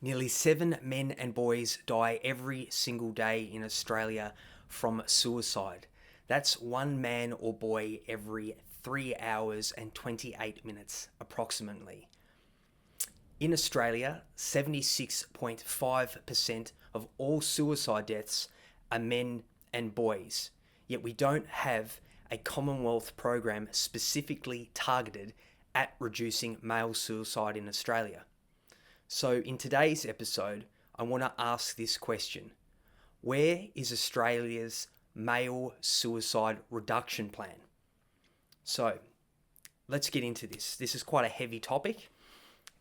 Nearly 7 men and boys die every single day in Australia from suicide. That's one man or boy every 3 hours and 28 minutes, approximately. In Australia, 76.5% of all suicide deaths are men and boys, yet we don't have a Commonwealth program specifically targeted at reducing male suicide in Australia. So, in today's episode, I want to ask this question: where is Australia's male suicide reduction plan? So, let's get into this. This is quite a heavy topic,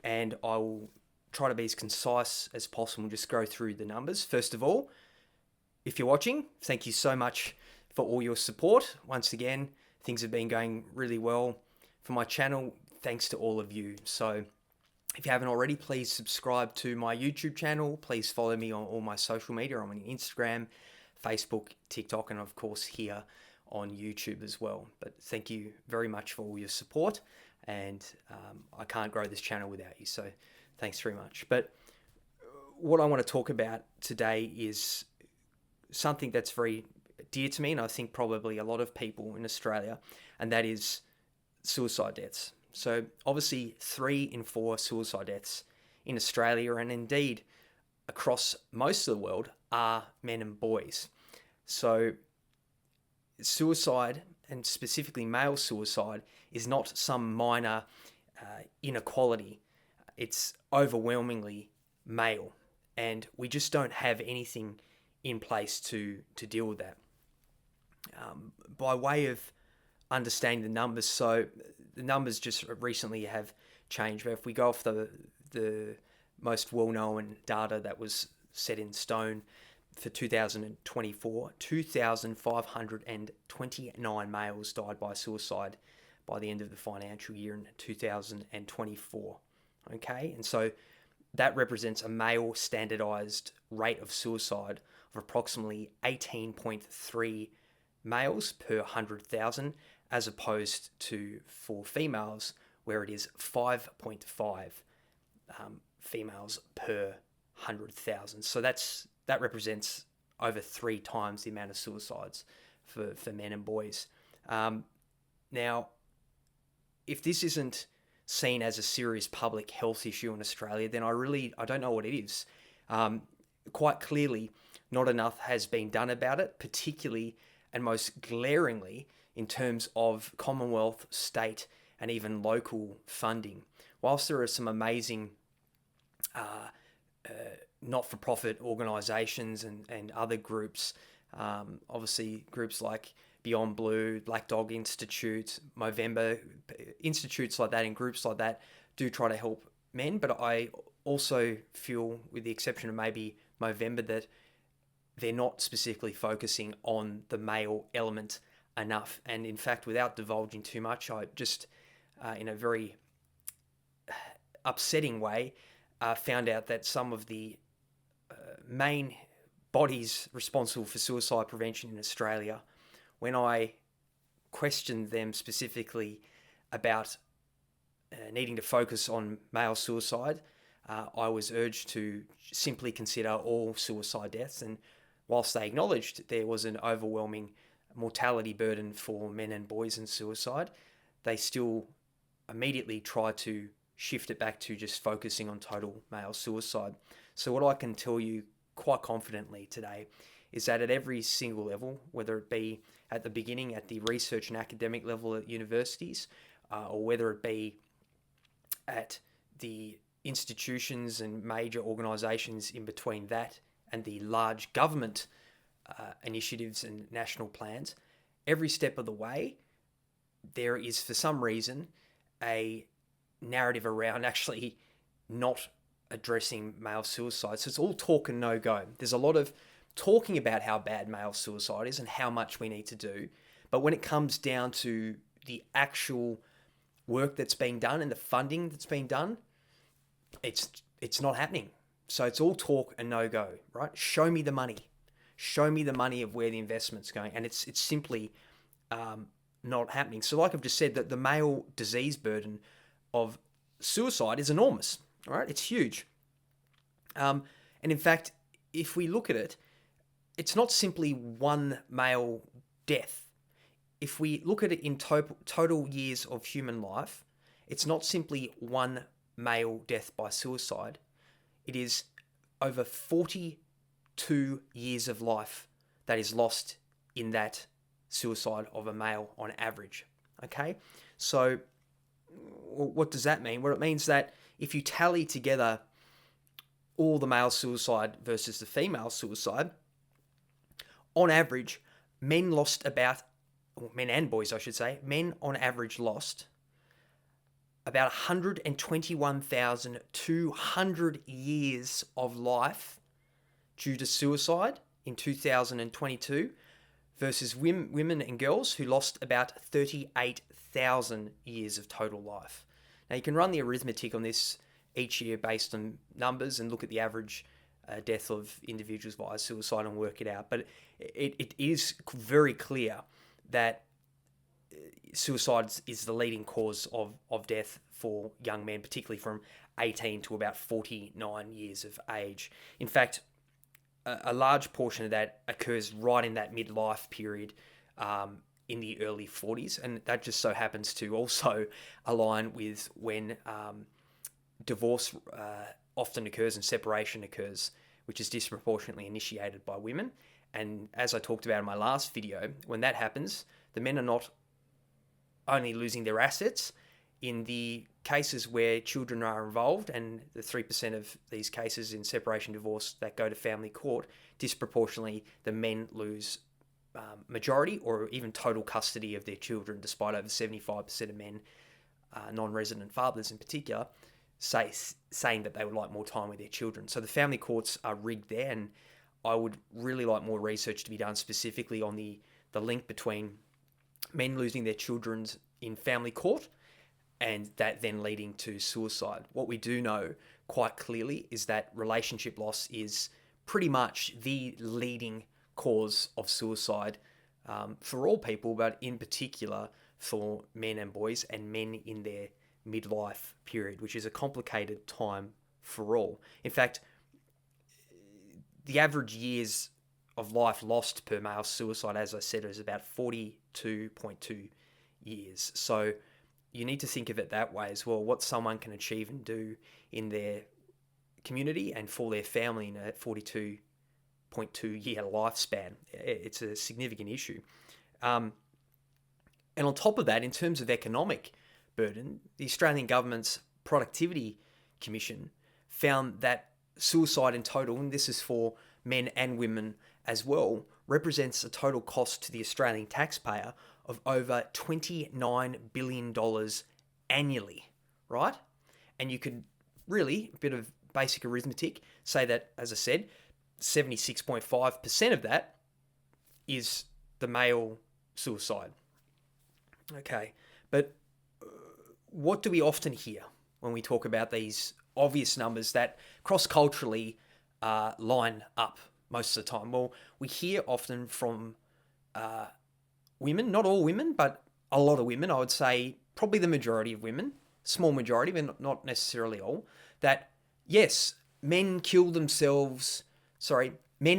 and I will try to be as concise as possible and just go through the numbers. First of all, if you're watching, thank you so much for all your support. Once again, things have been going really well for my channel, thanks to all of you. So, if you haven't already, please subscribe to my YouTube channel. Please follow me on all my social media. I'm on Instagram, Facebook, TikTok, and of course here on YouTube as well. But thank you very much for all your support. And I can't grow this channel without you. So thanks very much. But what I want to talk about today is something that's very dear to me, and I think probably a lot of people in Australia, and that is suicide deaths. So obviously 3 in 4 suicide deaths in Australia and indeed across most of the world are men and boys. So suicide, and specifically male suicide, is not some minor inequality. It's overwhelmingly male, and we just don't have anything in place to deal with that. By way of understanding the numbers, so the numbers just recently have changed, but if we go off the most well-known data that was set in stone for 2024, 2,529 males died by suicide by the end of the financial year in 2024. Okay, and so that represents a male standardized rate of suicide of approximately 18.3 males per 100,000, as opposed to for females, where it is 5.5 females per 100,000. So that represents over 3 times the amount of suicides for men and boys. Now, if this isn't seen as a serious public health issue in Australia, then I don't know what it is. Quite clearly, not enough has been done about it, particularly and most glaringly in terms of Commonwealth, state, and even local funding. Whilst there are some amazing not-for-profit organisations and other groups, obviously groups like Beyond Blue, Black Dog Institute, Movember, institutes like that and groups like that do try to help men, but I also feel, with the exception of maybe Movember, that they're not specifically focusing on the male element enough. And in fact, without divulging too much, I just, in a very upsetting way, found out that some of the main bodies responsible for suicide prevention in Australia, when I questioned them specifically about needing to focus on male suicide, I was urged to simply consider all suicide deaths. And whilst they acknowledged there was an overwhelming mortality burden for men and boys in suicide, they still immediately tried to shift it back to just focusing on total male suicide. So what I can tell you quite confidently today is that at every single level, whether it be at the beginning at the research and academic level at universities, or whether it be at the institutions and major organisations in between that and the large government initiatives and national plans, every step of the way, there is, for some reason, a narrative around actually not addressing male suicide. So it's all talk and no go. There's a lot of talking about how bad male suicide is and how much we need to do. But when it comes down to the actual work that's being done and the funding that's being done, it's not happening. So it's all talk and no go, right? Show me the money. Show me the money of where the investment's going. And it's simply not happening. So like I've just said, that the male disease burden of suicide is enormous, right? It's huge. And in fact, if we look at it, it's not simply one male death. If we look at it in total years of human life, it's not simply one male death by suicide. It is over 42 years of life that is lost in that suicide of a male on average. Okay? So what does that mean? Well, it means that if you tally together all the male suicide versus the female suicide, on average, men and boys, I should say, men on average lost about 121,200 years of life due to suicide in 2022 versus women and girls who lost about 38,000 years of total life. Now, you can run the arithmetic on this each year based on numbers and look at the average death of individuals via suicide and work it out. But it is very clear that suicide is the leading cause of death for young men, particularly from 18 to about 49 years of age. In fact, a large portion of that occurs right in that midlife period in the early 40s, and that just so happens to also align with when divorce often occurs and separation occurs, which is disproportionately initiated by women. And as I talked about in my last video, when that happens, the men are not only losing their assets. In the cases where children are involved, and the 3% of these cases in separation divorce that go to family court, disproportionately the men lose majority or even total custody of their children, despite over 75% of men, non-resident fathers in particular, saying that they would like more time with their children. So the family courts are rigged there, and I would really like more research to be done specifically on the link between men losing their children in family court and that then leading to suicide. What we do know quite clearly is that relationship loss is pretty much the leading cause of suicide for all people, but in particular for men and boys and men in their midlife period, which is a complicated time for all. In fact, the average years of life lost per male suicide, as I said, is about 42.2 years. So you need to think of it that way as well, what someone can achieve and do in their community and for their family in a 42.2 year lifespan. It's a significant issue. And on top of that, in terms of economic burden, the Australian government's Productivity Commission found that suicide in total, and this is for men and women as well, represents a total cost to the Australian taxpayer of over $29 billion annually, right? And you could really, a bit of basic arithmetic, say that, as I said, 76.5% of that is the male suicide. Okay, but what do we often hear when we talk about these obvious numbers that cross-culturally line up most of the time? Well, we hear often from women, not all women, but a lot of women, I would say probably the majority of women, small majority, but not necessarily all, that yes, men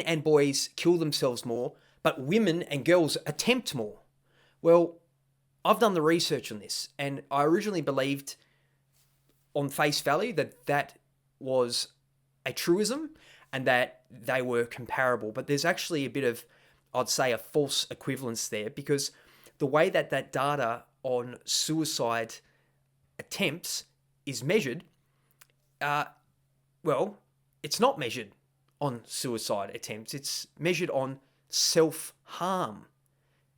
and boys kill themselves more, but women and girls attempt more. Well, I've done the research on this, and I originally believed on face value that was a truism and that they were comparable. But there's actually a bit of, I'd say, a false equivalence there, because the way that data on suicide attempts is measured, it's not measured on suicide attempts. It's measured on self-harm.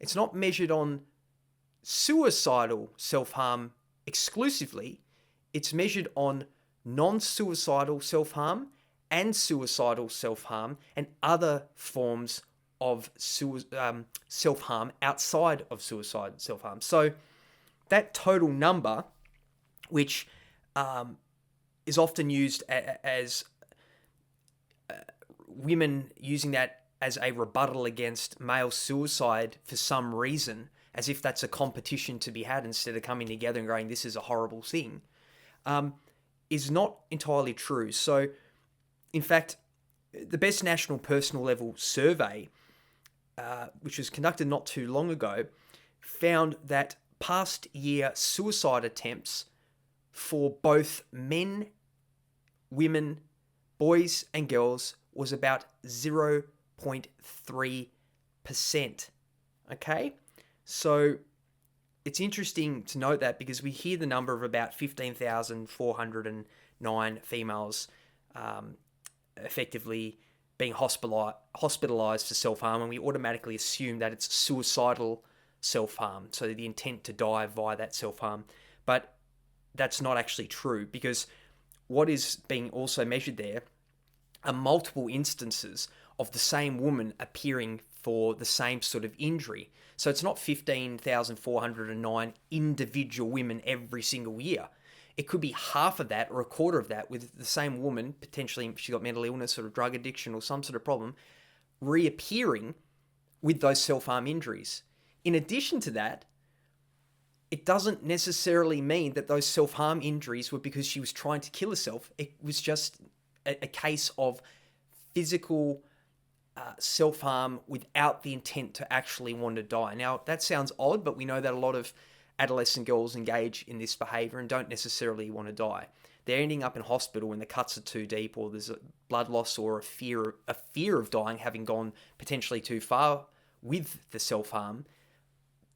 It's not measured on suicidal self-harm exclusively. It's measured on non-suicidal self-harm and suicidal self-harm and other forms of self-harm outside of suicide self-harm. So that total number, which is often used as women using that as a rebuttal against male suicide for some reason, as if that's a competition to be had instead of coming together and going, this is a horrible thing, is not entirely true. So In fact, the Best National Personal Level Survey, which was conducted not too long ago, found that past year suicide attempts for both men, women, boys and girls was about 0.3%. Okay? So it's interesting to note that, because we hear the number of about 15,409 females effectively being hospitalized for self-harm, and we automatically assume that it's suicidal self-harm, so the intent to die via that self-harm. But that's not actually true, because what is being also measured there are multiple instances of the same woman appearing for the same sort of injury. So it's not 15,409 individual women every single year. It could be half of that or a quarter of that, with the same woman, potentially she got mental illness or drug addiction or some sort of problem, reappearing with those self-harm injuries. In addition to that, it doesn't necessarily mean that those self-harm injuries were because she was trying to kill herself. It was just a case of physical self-harm without the intent to actually want to die. Now, that sounds odd, but we know that a lot of adolescent girls engage in this behavior and don't necessarily want to die. They're ending up in hospital when the cuts are too deep, or there's a blood loss, or a fear of dying, having gone potentially too far with the self-harm,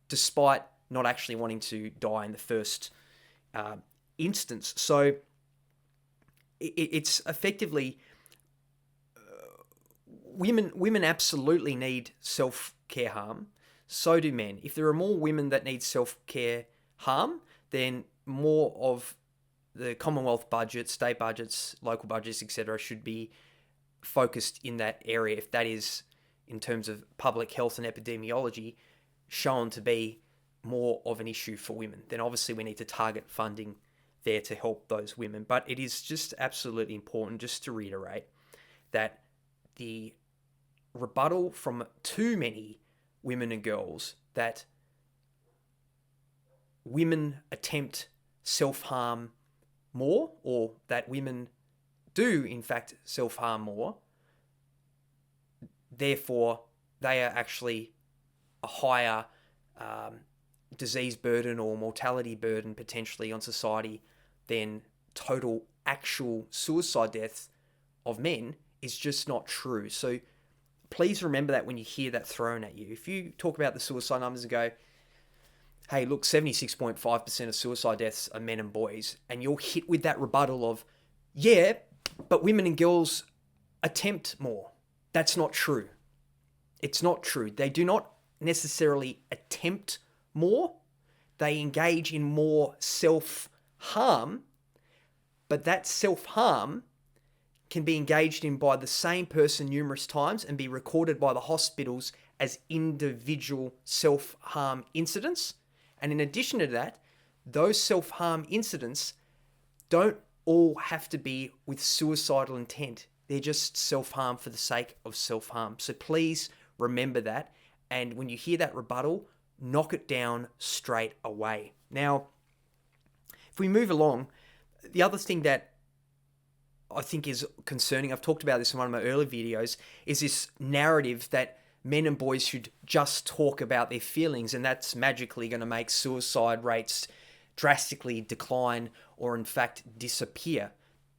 despite not actually wanting to die in the first instance. So it's effectively women absolutely need self-care harm. So do men. If there are more women that need self-care harm, then more of the Commonwealth budget, state budgets, local budgets, etc., should be focused in that area. If that is, in terms of public health and epidemiology, shown to be more of an issue for women, then obviously we need to target funding there to help those women. But it is just absolutely important, just to reiterate, that the rebuttal from too many women and girls that women attempt self-harm more, or that women do in fact self-harm more, therefore they are actually a higher disease burden or mortality burden potentially on society than total actual suicide deaths of men, is just not true. So please remember that when you hear that thrown at you. If you talk about the suicide numbers and go, hey, look, 76.5% of suicide deaths are men and boys, and you're hit with that rebuttal of, yeah, but women and girls attempt more. That's not true. It's not true. They do not necessarily attempt more. They engage in more self-harm, but that self-harm can be engaged in by the same person numerous times and be recorded by the hospitals as individual self-harm incidents. And in addition to that, those self-harm incidents don't all have to be with suicidal intent. They're just self-harm for the sake of self-harm. So please remember that. And when you hear that rebuttal, knock it down straight away. Now, if we move along, the other thing that I think is concerning, I've talked about this in one of my earlier videos, is this narrative that men and boys should just talk about their feelings, and that's magically going to make suicide rates drastically decline or in fact disappear.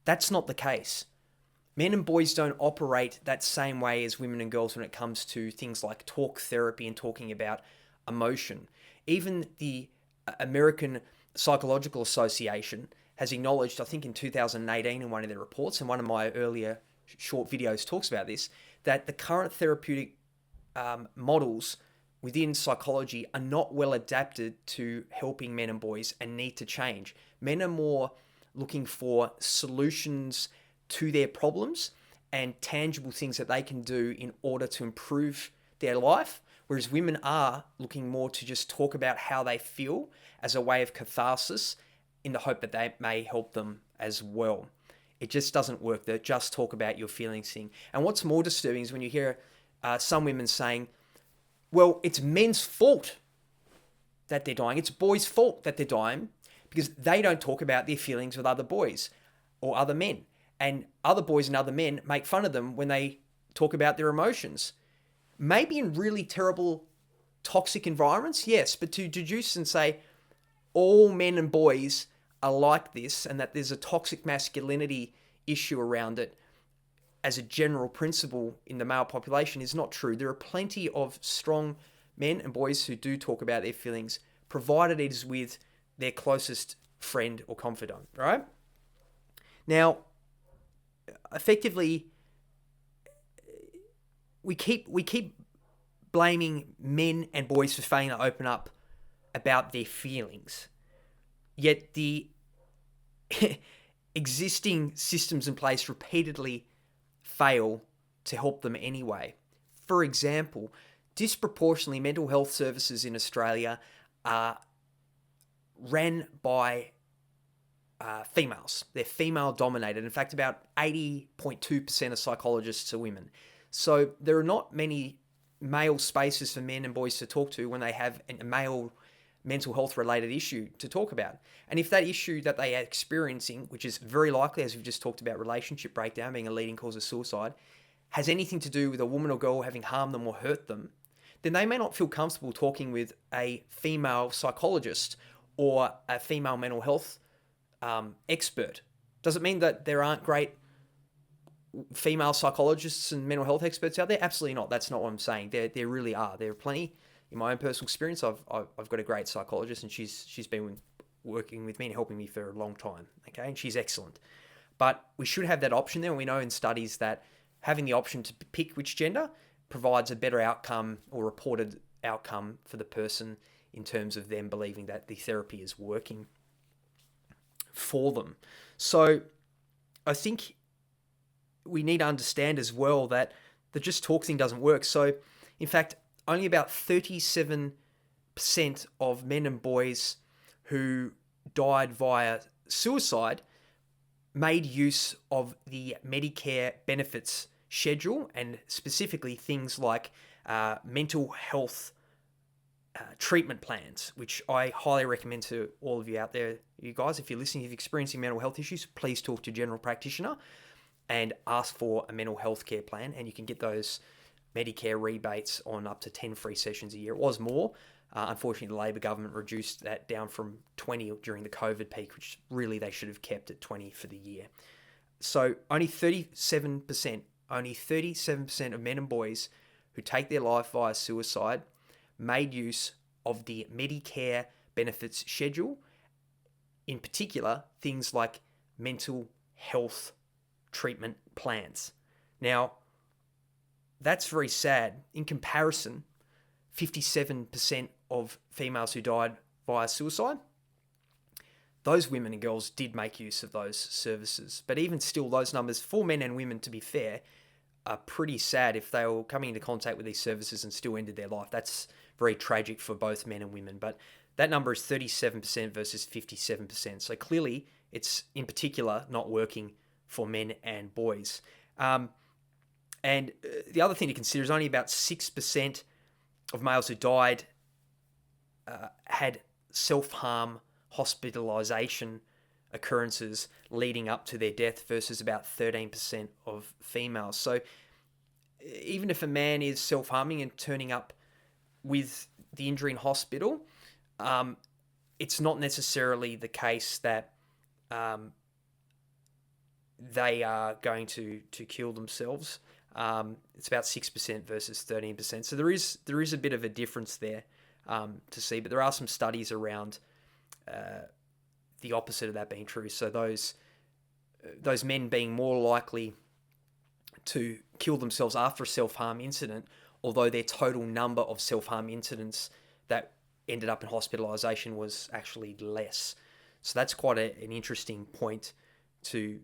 That's not the case. Men and boys don't operate that same way as women and girls when it comes to things like talk therapy and talking about emotion. Even the American Psychological Association has acknowledged, I think in 2018 in one of their reports, and one of my earlier short videos talks about this, that the current therapeutic models within psychology are not well adapted to helping men and boys and need to change. Men are more looking for solutions to their problems and tangible things that they can do in order to improve their life, whereas women are looking more to just talk about how they feel as a way of catharsis in the hope that they may help them as well. It just doesn't work, the just talk about your feelings thing. And what's more disturbing is when you hear some women saying, well, it's men's fault that they're dying. It's boys' fault that they're dying because they don't talk about their feelings with other boys or other men. and other boys and other men make fun of them when they talk about their emotions. Maybe in really terrible, toxic environments, yes, but to deduce and say all men and boys are like this and that there's a toxic masculinity issue around it as a general principle in the male population is not true. There are plenty of strong men and boys who do talk about their feelings, provided it is with their closest friend or confidant, right? Now, effectively, we keep blaming men and boys for failing to open up about their feelings. Yet the existing systems in place repeatedly fail to help them anyway. For example, disproportionately mental health services in Australia are ran by females. They're female dominated. In fact, about 80.2% of psychologists are women. So there are not many male spaces for men and boys to talk to when they have a male mental health related issue to talk about. And if that issue that they are experiencing, which is very likely, as we've just talked about, relationship breakdown being a leading cause of suicide, has anything to do with a woman or girl having harmed them or hurt them, then they may not feel comfortable talking with a female psychologist or a female mental health expert. Does it mean that there aren't great female psychologists and mental health experts out there? Absolutely not. That's not what I'm saying. There really are. There are plenty. In my own personal experience, I've got a great psychologist, and she's been working with me and helping me for a long time. Okay, and she's excellent. But we should have that option there. And we know in studies that having the option to pick which gender provides a better outcome or reported outcome for the person in terms of them believing that the therapy is working for them. So I think we need to understand as well that the just talk thing doesn't work. So in fact, only about 37% of men and boys who died via suicide made use of the Medicare benefits schedule, and specifically things like mental health treatment plans, which I highly recommend to all of you out there. You guys, if you're listening, if you're experiencing mental health issues, please talk to a general practitioner and ask for a mental health care plan, and you can get those Medicare rebates on up to 10 free sessions a year. It was more. Unfortunately, the Labor government reduced that down from 20 during the COVID peak, which really they should have kept at 20 for the year. So only 37% of men and boys who take their life via suicide made use of the Medicare benefits schedule, in particular, things like mental health treatment plans. Now, that's very sad. In comparison, 57% of females who died via suicide, those women and girls did make use of those services. But even still, those numbers for men and women, to be fair, are pretty sad if they were coming into contact with these services and still ended their life. That's very tragic for both men and women. But that number is 37% versus 57%. So clearly, it's in particular not working for men and boys. And the other thing to consider is only about 6% of males who died had self-harm hospitalisation occurrences leading up to their death versus about 13% of females. So even if a man is self-harming and turning up with the injury in hospital, it's not necessarily the case that they are going to kill themselves. It's about 6% versus 13%. So there is a bit of a difference there to see, but there are some studies around the opposite of that being true. So those men being more likely to kill themselves after a self-harm incident, although their total number of self-harm incidents that ended up in hospitalisation was actually less. So that's quite an interesting point to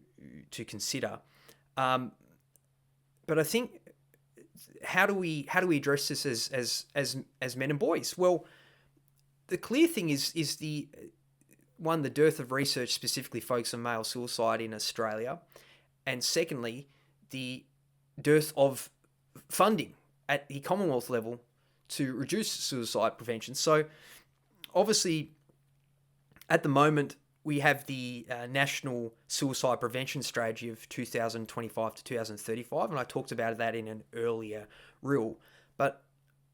consider. But I think how do we address this as men and boys? Well, the clear thing is the dearth of research specifically focused on male suicide in Australia, and secondly, the dearth of funding at the Commonwealth level to reduce suicide prevention. So obviously, at the moment, we have the National Suicide Prevention Strategy of 2025 to 2035, and I talked about that in an earlier reel. But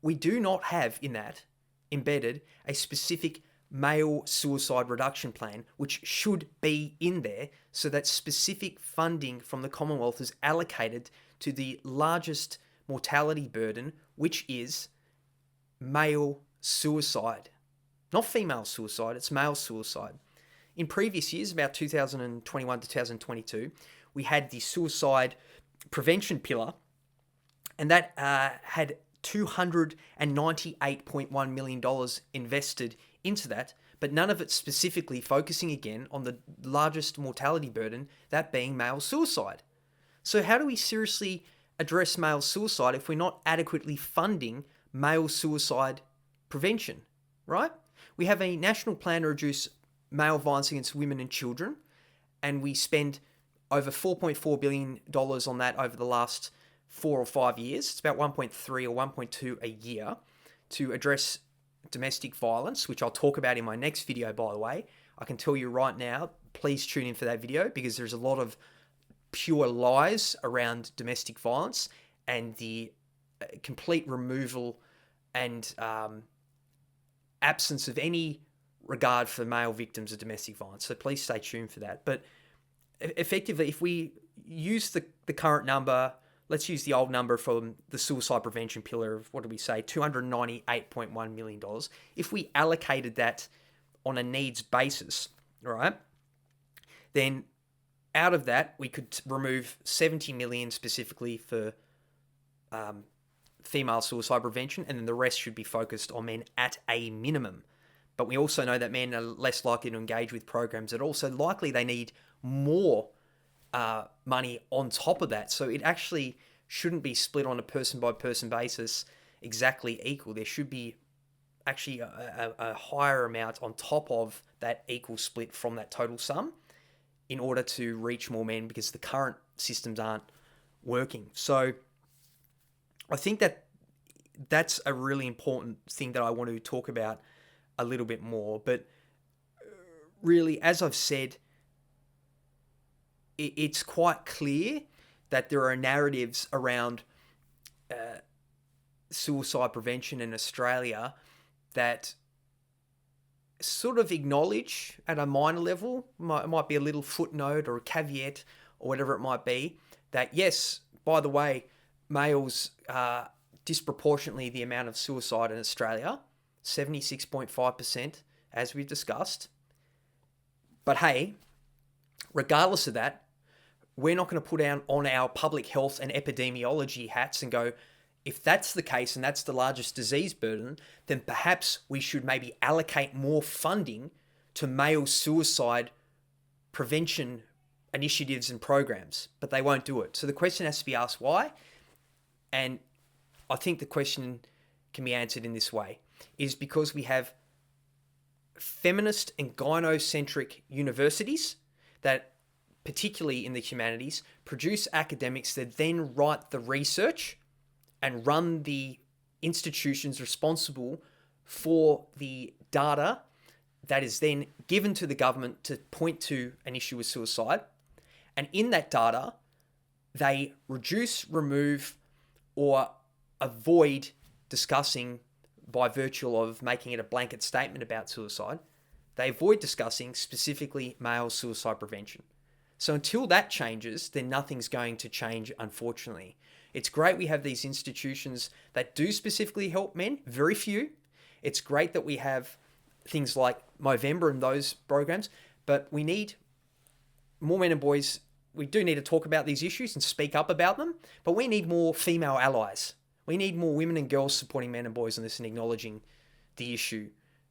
we do not have in that embedded a specific male suicide reduction plan, which should be in there so that specific funding from the Commonwealth is allocated to the largest mortality burden, which is male suicide. Not female suicide, it's male suicide. In previous years, about 2021 to 2022, we had the suicide prevention pillar, and that had $298.1 million invested into that, but none of it specifically focusing again on the largest mortality burden, that being male suicide. So how do we seriously address male suicide if we're not adequately funding male suicide prevention, right? We have a national plan to reduce male violence against women and children, and we spend over $4.4 billion on that over the last 4 or 5 years. It's about 1.3 or 1.2 a year to address domestic violence, which I'll talk about in my next video, by the way. I can tell you right now, please tune in for that video because there's a lot of pure lies around domestic violence and the complete removal and absence of any regard for male victims of domestic violence. So please stay tuned for that. But effectively, if we use the current number, let's use the old number from the suicide prevention pillar of, what do we say, $298.1 million. If we allocated that on a needs basis, right, then out of that, we could remove $70 million specifically for female suicide prevention, and then the rest should be focused on men at a minimum. But we also know that men are less likely to engage with programs that also likely they need more money on top of that. So it actually shouldn't be split on a person-by-person basis exactly equal. There should be actually a higher amount on top of that equal split from that total sum in order to reach more men, because the current systems aren't working. So I think that's a really important thing that I want to talk about a little bit more. But really, as I've said, it's quite clear that there are narratives around suicide prevention in Australia that sort of acknowledge at a minor level, it might be a little footnote or a caveat or whatever it might be, that yes, by the way, males are disproportionately the amount of suicide in Australia, 76.5%, as we've discussed. But hey, regardless of that, we're not going to put on our public health and epidemiology hats and go, if that's the case and that's the largest disease burden, then perhaps we should maybe allocate more funding to male suicide prevention initiatives and programs. But they won't do it. So the question has to be asked, why? And I think the question can be answered in this way, is because we have feminist and gynocentric universities that, particularly in the humanities, produce academics that then write the research and run the institutions responsible for the data that is then given to the government to point to an issue of suicide. And in that data, they reduce, remove, or avoid discussing, by virtue of making it a blanket statement about suicide, they avoid discussing specifically male suicide prevention. So until that changes, then nothing's going to change, unfortunately. It's great we have these institutions that do specifically help men, very few. It's great that we have things like Movember and those programs, but we need more men and boys. We do need to talk about these issues and speak up about them, but we need more female allies. We need more women and girls supporting men and boys on this and acknowledging the issue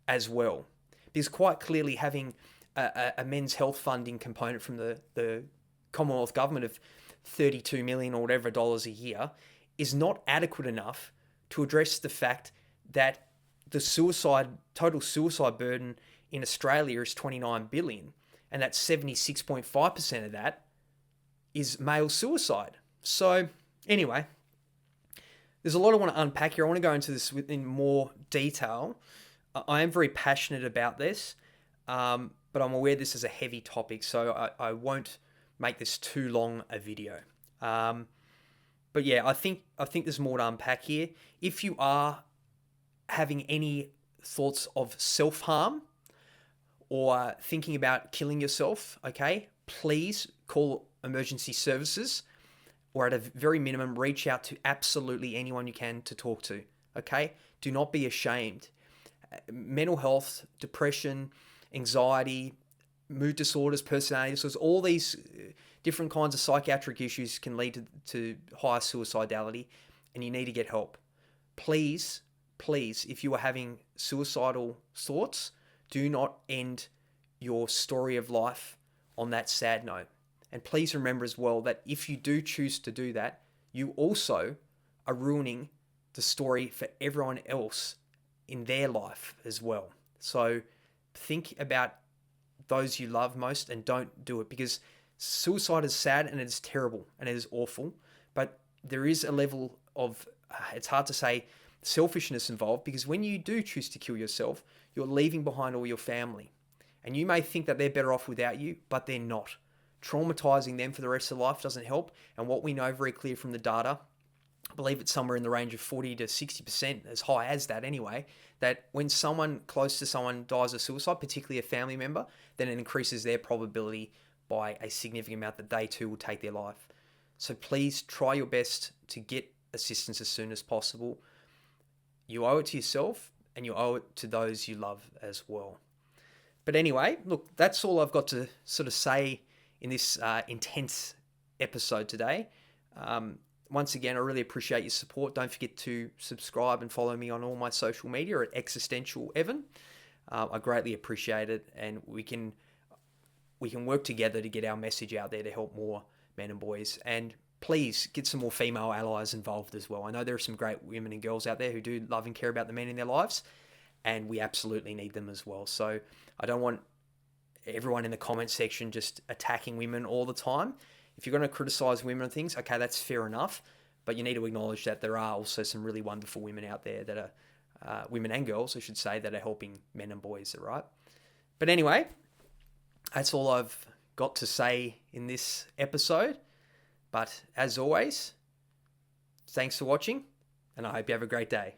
as well. Because quite clearly having a men's health funding component from the Commonwealth government of 32 million or whatever dollars a year is not adequate enough to address the fact that the total suicide burden in Australia is 29 billion, and that 76.5% of that is male suicide. So anyway, there's a lot I want to unpack here. I want to go into this in more detail. I am very passionate about this. but I'm aware this is a heavy topic, so I won't make this too long a video. But yeah, I think there's more to unpack here. If you are having any thoughts of self-harm or thinking about killing yourself, okay, please call emergency services, or at a very minimum, reach out to absolutely anyone you can to talk to, okay? Do not be ashamed. Mental health, depression, anxiety, mood disorders, personality disorders, all these different kinds of psychiatric issues can lead to higher suicidality, and you need to get help. Please, if you are having suicidal thoughts, do not end your story of life on that sad note. And please remember as well that if you do choose to do that, you also are ruining the story for everyone else in their life as well. So think about those you love most and don't do it, because suicide is sad and it is terrible and it is awful, but there is a level of, it's hard to say, selfishness involved, because when you do choose to kill yourself, you're leaving behind all your family. And you may think that they're better off without you, but they're not. Traumatizing them for the rest of life doesn't help. And what we know very clear from the data, I believe it's somewhere in the range of 40 to 60%, as high as that anyway, that when someone close to someone dies of suicide, particularly a family member, then it increases their probability by a significant amount that they too will take their life. So please try your best to get assistance as soon as possible. You owe it to yourself and you owe it to those you love as well. But anyway, look, that's all I've got to sort of say in this intense episode today. Once again, I really appreciate your support. Don't forget to subscribe and follow me on all my social media at Existential Evan. I greatly appreciate it, and we can work together to get our message out there to help more men and boys. And please get some more female allies involved as well. I know there are some great women and girls out there who do love and care about the men in their lives, and we absolutely need them as well. So I don't want everyone in the comment section just attacking women all the time. If you're going to criticize women and things, okay, that's fair enough, but you need to acknowledge that there are also some really wonderful women out there that are, women and girls, I should say, that are helping men and boys, all right? But anyway, that's all I've got to say in this episode. But as always, thanks for watching, and I hope you have a great day.